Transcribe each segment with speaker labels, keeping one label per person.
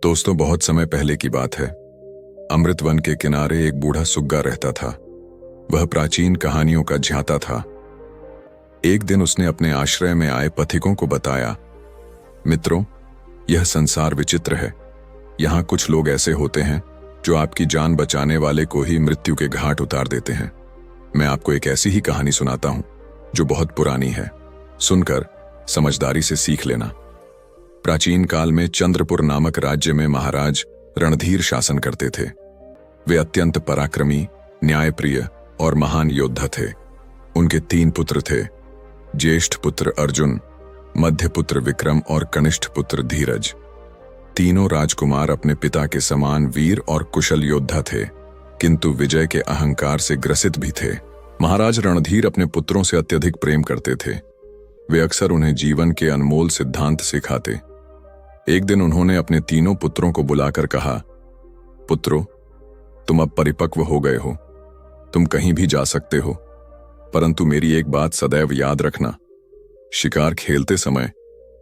Speaker 1: दोस्तों, बहुत समय पहले की बात है। अमृत वन के किनारे एक बूढ़ा सुग्गा रहता था। वह प्राचीन कहानियों का ज्ञाता था। एक दिन उसने अपने आश्रय में आए पथिकों को बताया, मित्रों, यह संसार विचित्र है। यहाँ कुछ लोग ऐसे होते हैं जो आपकी जान बचाने वाले को ही मृत्यु के घाट उतार देते हैं। मैं आपको एक ऐसी ही कहानी सुनाता हूं जो बहुत पुरानी है। सुनकर समझदारी से सीख लेना। प्राचीन काल में चंद्रपुर नामक राज्य में महाराज रणधीर शासन करते थे। वे अत्यंत पराक्रमी, न्यायप्रिय और महान योद्धा थे। उनके 3 पुत्र थे, ज्येष्ठ पुत्र अर्जुन, मध्य पुत्र विक्रम और कनिष्ठ पुत्र धीरज। तीनों राजकुमार अपने पिता के समान वीर और कुशल योद्धा थे, किंतु विजय के अहंकार से ग्रसित भी थे। महाराज रणधीर अपने पुत्रों से अत्यधिक प्रेम करते थे। वे अक्सर उन्हें जीवन के अनमोल सिद्धांत सिखाते। एक दिन उन्होंने अपने तीनों पुत्रों को बुलाकर कहा, पुत्रों, तुम अब परिपक्व हो गए हो। तुम कहीं भी जा सकते हो, परंतु मेरी एक बात सदैव याद रखना। शिकार खेलते समय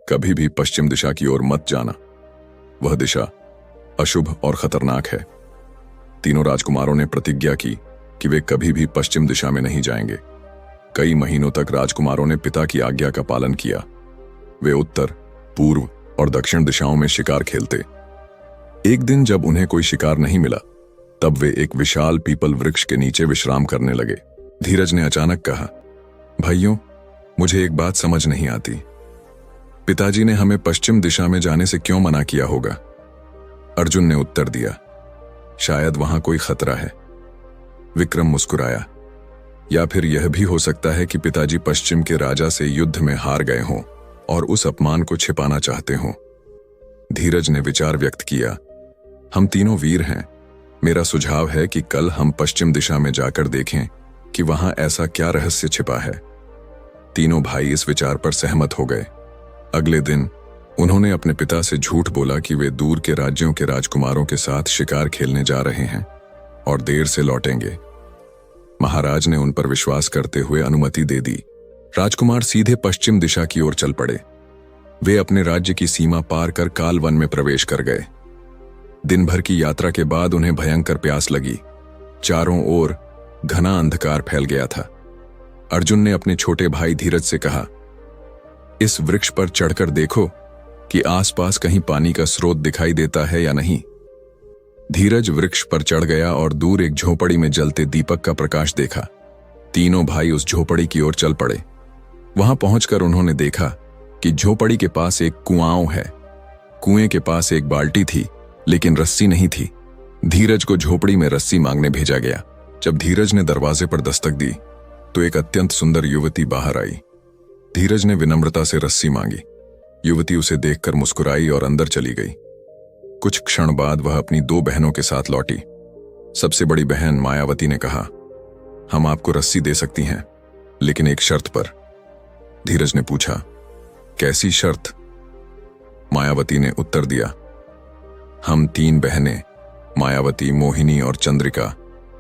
Speaker 1: कभी भी पश्चिम दिशा की ओर मत जाना। वह दिशा अशुभ और खतरनाक है। तीनों राजकुमारों ने प्रतिज्ञा की कि वे कभी भी पश्चिम दिशा में नहीं जाएंगे। कई महीनों तक राजकुमारों ने पिता की आज्ञा का पालन किया। वे उत्तर, पूर्व और दक्षिण दिशाओं में शिकार खेलते। एक दिन जब उन्हें कोई शिकार नहीं मिला, तब वे एक विशाल पीपल वृक्ष के नीचे विश्राम करने लगे। धीरज ने अचानक कहा, भाइयों, मुझे एक बात समझ नहीं आती। पिताजी ने हमें पश्चिम दिशा में जाने से क्यों मना किया होगा? अर्जुन ने उत्तर दिया, शायद वहां कोई खतरा है। विक्रम मुस्कुराया, या फिर यह भी हो सकता है कि पिताजी पश्चिम के राजा से युद्ध में हार गए हों और उस अपमान को छिपाना चाहते हों। धीरज ने विचार व्यक्त किया, हम तीनों वीर हैं। मेरा सुझाव है कि कल हम पश्चिम दिशा में जाकर देखें कि वहां ऐसा क्या रहस्य छिपा है। तीनों भाई इस विचार पर सहमत हो गए। अगले दिन उन्होंने अपने पिता से झूठ बोला कि वे दूर के राज्यों के राजकुमारों के साथ शिकार खेलने जा रहे हैं और देर से लौटेंगे। महाराज ने उन पर विश्वास करते हुए अनुमति दे दी। राजकुमार सीधे पश्चिम दिशा की ओर चल पड़े। वे अपने राज्य की सीमा पार कर कालवन में प्रवेश कर गए। दिन भर की यात्रा के बाद उन्हें भयंकर प्यास लगी। चारों ओर घना अंधकार फैल गया था। अर्जुन ने अपने छोटे भाई धीरज से कहा, इस वृक्ष पर चढ़कर देखो कि आसपास कहीं पानी का स्रोत दिखाई देता है या नहीं। धीरज वृक्ष पर चढ़ गया और दूर एक झोपड़ी में जलते दीपक का प्रकाश देखा। तीनों भाई उस झोपड़ी की ओर चल पड़े। वहां पहुंचकर उन्होंने देखा कि झोपड़ी के पास एक कुआं है। कुएं के पास एक बाल्टी थी, लेकिन रस्सी नहीं थी। धीरज को झोपड़ी में रस्सी मांगने भेजा गया। जब धीरज ने दरवाजे पर दस्तक दी, तो एक अत्यंत सुंदर युवती बाहर आई। धीरज ने विनम्रता से रस्सी मांगी। युवती उसे देखकर मुस्कुराई और अंदर चली गई। कुछ क्षण बाद वह अपनी 2 बहनों के साथ लौटी। सबसे बड़ी बहन मायावती ने कहा, हम आपको रस्सी दे सकती हैं, लेकिन एक शर्त पर। धीरज ने पूछा, कैसी शर्त? मायावती ने उत्तर दिया, हम 3 बहनें मायावती, मोहिनी और चंद्रिका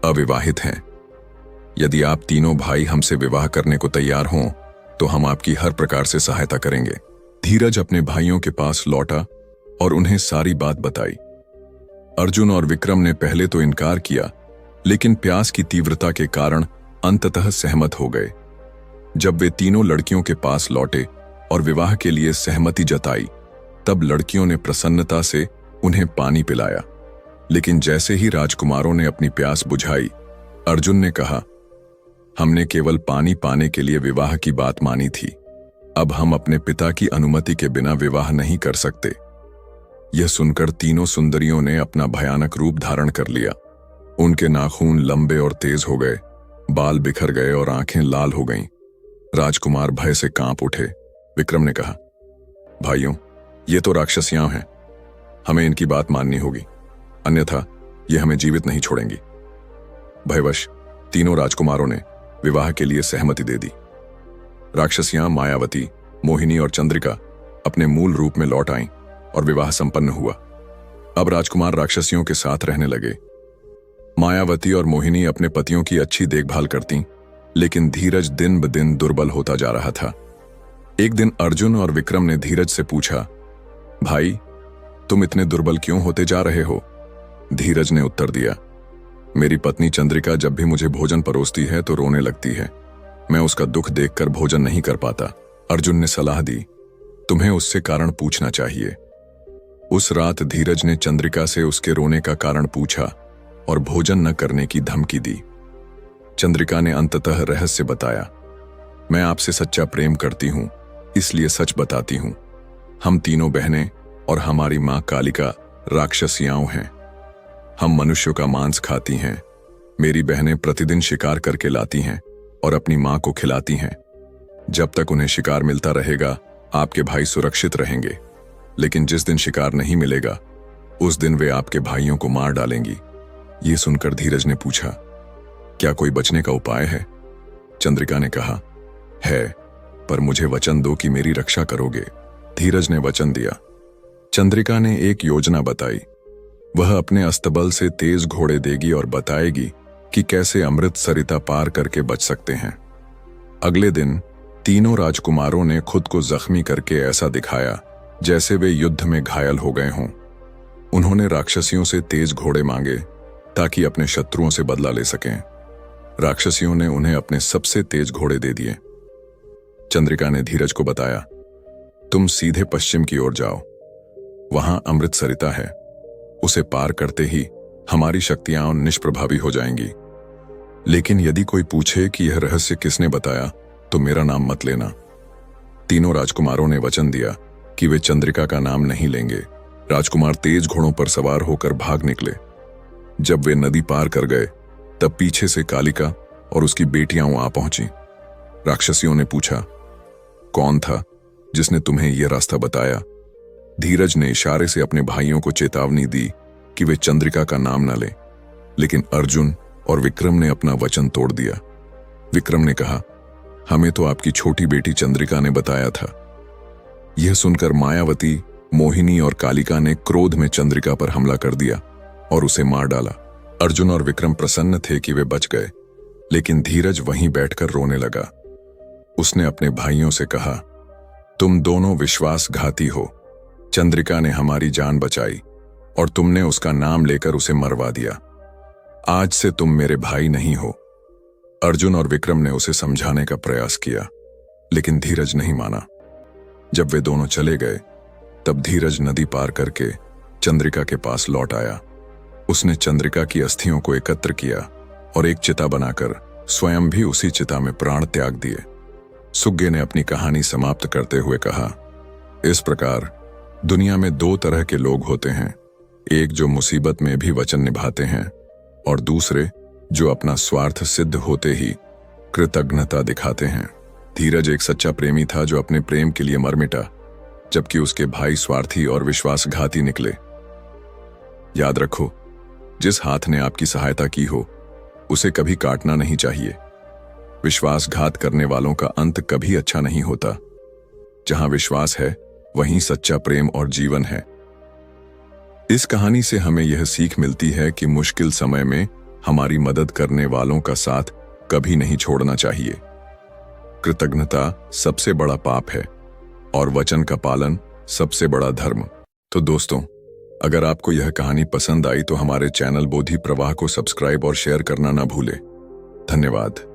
Speaker 1: अविवाहित हैं। यदि आप तीनों भाई हमसे विवाह करने को तैयार हों तो हम आपकी हर प्रकार से सहायता करेंगे। धीरज अपने भाइयों के पास लौटा और उन्हें सारी बात बताई। अर्जुन और विक्रम ने पहले तो इनकार किया, लेकिन प्यास की तीव्रता के कारण अंततः सहमत हो गए। जब वे तीनों लड़कियों के पास लौटे और विवाह के लिए सहमति जताई, तब लड़कियों ने प्रसन्नता से उन्हें पानी पिलाया। लेकिन जैसे ही राजकुमारों ने अपनी प्यास बुझाई, अर्जुन ने कहा, हमने केवल पानी पाने के लिए विवाह की बात मानी थी। अब हम अपने पिता की अनुमति के बिना विवाह नहीं कर सकते। यह सुनकर तीनों सुंदरियों ने अपना भयानक रूप धारण कर लिया। उनके नाखून लंबे और तेज हो गए, बाल बिखर गए और आंखें लाल हो गईं। राजकुमार भय से कांप उठे। विक्रम ने कहा, भाइयों, ये तो राक्षसियां हैं। हमें इनकी बात माननी होगी, अन्यथा ये हमें जीवित नहीं छोड़ेंगी। भयवश तीनों राजकुमारों ने विवाह के लिए सहमति दे दी। राक्षसियां मायावती, मोहिनी और चंद्रिका अपने मूल रूप में लौट आईं और विवाह संपन्न हुआ। अब राजकुमार राक्षसियों के साथ रहने लगे। मायावती और मोहिनी अपने पतियों की अच्छी देखभाल करतीं, लेकिन धीरज दिन ब दिन दुर्बल होता जा रहा था। एक दिन अर्जुन और विक्रम ने धीरज से पूछा, भाई, तुम इतने दुर्बल क्यों होते जा रहे हो? धीरज ने उत्तर दिया, मेरी पत्नी चंद्रिका जब भी मुझे भोजन परोसती है तो रोने लगती है। मैं उसका दुख देखकर भोजन नहीं कर पाता। अर्जुन ने सलाह दी, तुम्हें उससे कारण पूछना चाहिए। उस रात धीरज ने चंद्रिका से उसके रोने का कारण पूछा और भोजन न करने की धमकी दी। चंद्रिका ने अंततः रहस्य बताया, मैं आपसे सच्चा प्रेम करती हूं, इसलिए सच बताती हूं। हम तीनों बहनें और हमारी मां कालिका राक्षसियाओं हैं। हम मनुष्यों का मांस खाती हैं। मेरी बहनें प्रतिदिन शिकार करके लाती हैं और अपनी मां को खिलाती हैं। जब तक उन्हें शिकार मिलता रहेगा, आपके भाई सुरक्षित रहेंगे। लेकिन जिस दिन शिकार नहीं मिलेगा, उस दिन वे आपके भाइयों को मार डालेंगी। ये सुनकर धीरज ने पूछा, क्या कोई बचने का उपाय है? चंद्रिका ने कहा, है, पर मुझे वचन दो कि मेरी रक्षा करोगे। धीरज ने वचन दिया। चंद्रिका ने एक योजना बताई। वह अपने अस्तबल से तेज घोड़े देगी और बताएगी कि कैसे अमृत सरिता पार करके बच सकते हैं। अगले दिन तीनों राजकुमारों ने खुद को जख्मी करके ऐसा दिखाया जैसे वे युद्ध में घायल हो गए हों। उन्होंने राक्षसियों से तेज घोड़े मांगे ताकि अपने शत्रुओं से बदला ले सकें। राक्षसियों ने उन्हें अपने सबसे तेज घोड़े दे दिए। चंद्रिका ने धीरज को बताया, तुम सीधे पश्चिम की ओर जाओ, वहां अमृत सरिता है। उसे पार करते ही हमारी शक्तियां निष्प्रभावी हो जाएंगी। लेकिन यदि कोई पूछे कि यह रहस्य किसने बताया, तो मेरा नाम मत लेना। तीनों राजकुमारों ने वचन दिया कि वे चंद्रिका का नाम नहीं लेंगे। राजकुमार तेज घोड़ों पर सवार होकर भाग निकले। जब वे नदी पार कर गए, तब पीछे से कालिका और उसकी बेटियां आ पहुंची। राक्षसियों ने पूछा, कौन था जिसने तुम्हें यह रास्ता बताया? धीरज ने इशारे से अपने भाइयों को चेतावनी दी कि वे चंद्रिका का नाम न लें। लेकिन अर्जुन और विक्रम ने अपना वचन तोड़ दिया। विक्रम ने कहा, हमें तो आपकी छोटी बेटी चंद्रिका ने बताया था। यह सुनकर मायावती, मोहिनी और कालिका ने क्रोध में चंद्रिका पर हमला कर दिया और उसे मार डाला। अर्जुन और विक्रम प्रसन्न थे कि वे बच गए, लेकिन धीरज वहीं बैठकर रोने लगा। उसने अपने भाइयों से कहा, तुम दोनों विश्वासघाती हो। चंद्रिका ने हमारी जान बचाई और तुमने उसका नाम लेकर उसे मरवा दिया। आज से तुम मेरे भाई नहीं हो। अर्जुन और विक्रम ने उसे समझाने का प्रयास किया, लेकिन धीरज नहीं माना। जब वे दोनों चले गए, तब धीरज नदी पार करके चंद्रिका के पास लौट आया। उसने चंद्रिका की अस्थियों को एकत्र किया और एक चिता बनाकर स्वयं भी उसी चिता में प्राण त्याग दिए। सुग्गे ने अपनी कहानी समाप्त करते हुए कहा, इस प्रकार दुनिया में दो तरह के लोग होते हैं, एक जो मुसीबत में भी वचन निभाते हैं और दूसरे जो अपना स्वार्थ सिद्ध होते ही कृतज्ञता दिखाते हैं। धीरज एक सच्चा प्रेमी था जो अपने प्रेम के लिए मर मिटा, जबकि उसके भाई स्वार्थी और विश्वासघाती निकले। याद रखो, जिस हाथ ने आपकी सहायता की हो, उसे कभी काटना नहीं चाहिए। विश्वासघात करने वालों का अंत कभी अच्छा नहीं होता। जहां विश्वास है, वहीं सच्चा प्रेम और जीवन है। इस कहानी से हमें यह सीख मिलती है कि मुश्किल समय में हमारी मदद करने वालों का साथ कभी नहीं छोड़ना चाहिए। कृतज्ञता सबसे बड़ा पाप है और वचन का पालन सबसे बड़ा धर्म। तो दोस्तों, अगर आपको यह कहानी पसंद आई तो हमारे चैनल बोधि प्रवाह को सब्सक्राइब और शेयर करना ना भूलें। धन्यवाद।